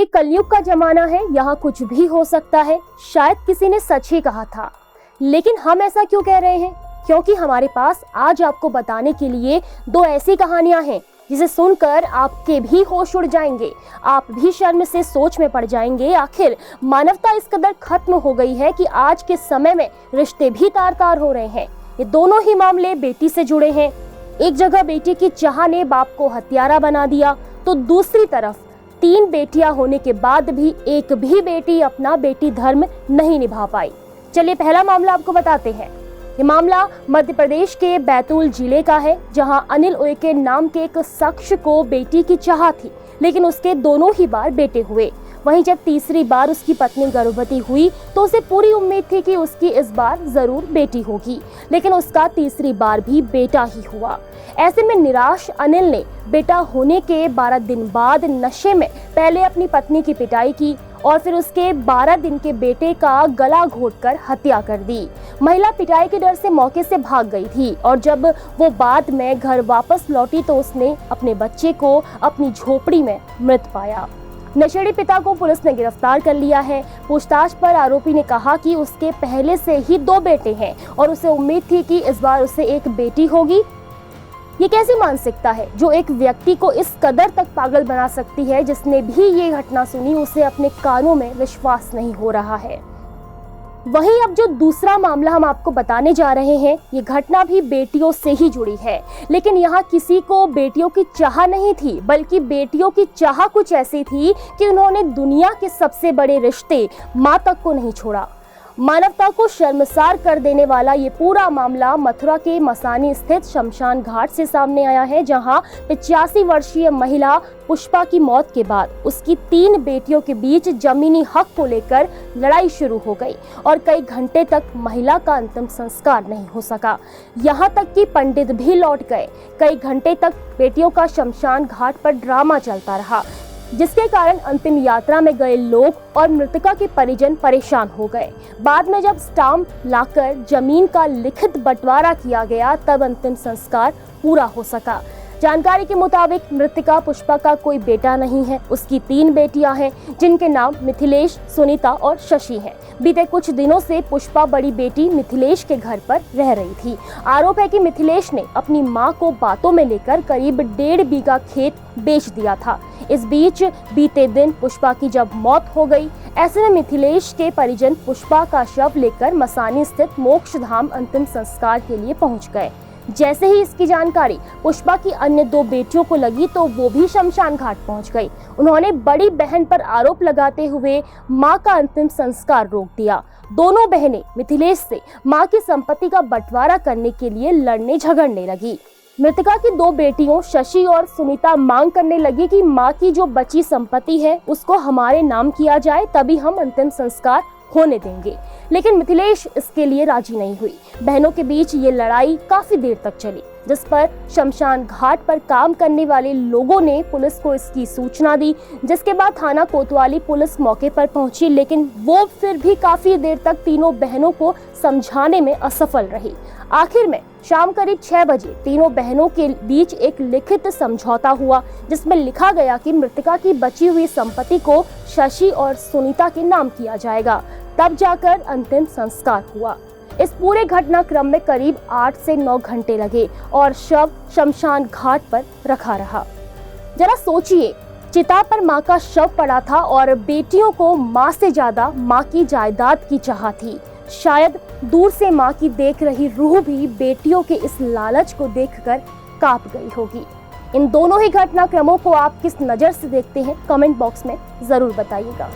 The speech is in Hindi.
ये कलयुग का जमाना है, यहाँ कुछ भी हो सकता है। शायद किसी ने सच ही कहा था, लेकिन हम ऐसा क्यों कह रहे हैं? क्योंकि हमारे पास आज आपको बताने के लिए दो ऐसी कहानियां हैं जिसे सुनकर आपके भी होश उड़ जाएंगे। आप भी शर्म से सोच में पड़ जाएंगे। आखिर मानवता इस कदर खत्म हो गई है कि आज के समय में रिश्ते भी तार तार हो रहे हैं। ये दोनों ही मामले बेटी से जुड़े हैं। एक जगह बेटी की चाह ने बाप को हत्यारा बना दिया, तो दूसरी तरफ 3 बेटियां होने के बाद भी एक भी बेटी अपना बेटी धर्म नहीं निभा पाई। चलिए पहला मामला आपको बताते हैं। ये मामला मध्य प्रदेश के बैतूल जिले का है, जहां अनिल उइके नाम के एक शख्स को बेटी की चाह थी, लेकिन उसके दोनों ही बार बेटे हुए। वहीं जब तीसरी बार उसकी पत्नी गर्भवती हुई तो उसे पूरी उम्मीद थी कि उसकी इस बार जरूर बेटी होगी, लेकिन उसका तीसरी बार भी बेटा ही हुआ। ऐसे में निराश अनिल ने बेटा होने के 12 दिन बाद नशे में पहले अपनी पत्नी की पिटाई की और फिर उसके 12 दिन के बेटे का गला घोंटकर हत्या कर दी। महिला पिटाई के डर से मौके से भाग गई थी और जब वो बाद में घर वापस लौटी तो उसने अपने बच्चे को अपनी झोपड़ी में मृत पाया। नशेड़ी पिता को पुलिस ने गिरफ्तार कर लिया है। पूछताछ पर आरोपी ने कहा कि उसके पहले से ही 2 बेटे हैं और उसे उम्मीद थी कि इस बार उसे एक बेटी होगी। ये कैसी मानसिकता है जो एक व्यक्ति को इस कदर तक पागल बना सकती है? जिसने भी ये घटना सुनी उसे अपने कानों में विश्वास नहीं हो रहा है। वहीं अब जो दूसरा मामला हम आपको बताने जा रहे हैं, ये घटना भी बेटियों से ही जुड़ी है, लेकिन यहाँ किसी को बेटियों की चाह नहीं थी, बल्कि बेटियों की चाह कुछ ऐसी थी कि उन्होंने दुनिया के सबसे बड़े रिश्ते माँ तक को नहीं छोड़ा। मानवता को शर्मसार कर देने वाला ये पूरा मामला मथुरा के मसानी स्थित शमशान घाट से सामने आया है, जहां 85 वर्षीय महिला पुष्पा की मौत के बाद उसकी 3 बेटियों के बीच जमीनी हक को लेकर लड़ाई शुरू हो गई और कई घंटे तक महिला का अंतिम संस्कार नहीं हो सका। यहां तक कि पंडित भी लौट गए। कई घंटे तक बेटियों का शमशान घाट पर ड्रामा चलता रहा, जिसके कारण अंतिम यात्रा में गए लोग और मृतका के परिजन परेशान हो गए। बाद में जब स्टाम्प लाकर जमीन का लिखित बंटवारा किया गया तब अंतिम संस्कार पूरा हो सका। जानकारी के मुताबिक मृतका पुष्पा का कोई बेटा नहीं है, उसकी 3 बेटियां हैं जिनके नाम मिथिलेश, सुनीता और शशि हैं। बीते कुछ दिनों से पुष्पा बड़ी बेटी मिथिलेश के घर पर रह रही थी। आरोप है कि मिथिलेश ने अपनी मां को बातों में लेकर करीब 1.5 बीघा खेत बेच दिया था। इस बीच बीते दिन पुष्पा की जब मौत हो गई, ऐसे में मिथिलेश के परिजन पुष्पा का शव लेकर मसानी स्थित मोक्षधाम अंतिम संस्कार के लिए पहुंच गए। जैसे ही इसकी जानकारी पुष्पा की अन्य 2 बेटियों को लगी तो वो भी शमशान घाट पहुंच गई। उन्होंने बड़ी बहन पर आरोप लगाते हुए मां का अंतिम संस्कार रोक दिया। दोनों बहनें मिथिलेश से मां की संपत्ति का बंटवारा करने के लिए लड़ने झगड़ने लगी। मृतका की 2 बेटियों शशि और सुनीता मांग करने लगी कि मां की जो बची संपत्ति है उसको हमारे नाम किया जाए, तभी हम अंतिम संस्कार होने देंगे, लेकिन मिथिलेश इसके लिए राजी नहीं हुई। बहनों के बीच ये लड़ाई काफी देर तक चली, जिस पर शमशान घाट पर काम करने वाले लोगों ने पुलिस को इसकी सूचना दी, जिसके बाद थाना कोतवाली पुलिस मौके पर पहुंची, लेकिन वो फिर भी काफी देर तक तीनों बहनों को समझाने में असफल रही। आखिर में शाम करीब 6 बजे तीनों बहनों के बीच एक लिखित समझौता हुआ, जिसमें लिखा गया कि मृतका की बची हुई संपत्ति को शशि और सुनीता के नाम किया जाएगा। तब जाकर अंतिम संस्कार हुआ। इस पूरे घटनाक्रम में करीब 8 से 9 घंटे लगे और शव शमशान घाट पर रखा रहा। जरा सोचिए, चिता पर मां का शव पड़ा था और बेटियों को मां से ज्यादा मां की जायदाद की चाह थी। शायद दूर से मां की देख रही रूह भी बेटियों के इस लालच को देखकर कांप गई होगी। इन दोनों ही घटनाक्रमों को आप किस नजर से देखते हैं, कमेंट बॉक्स में जरूर बताइएगा।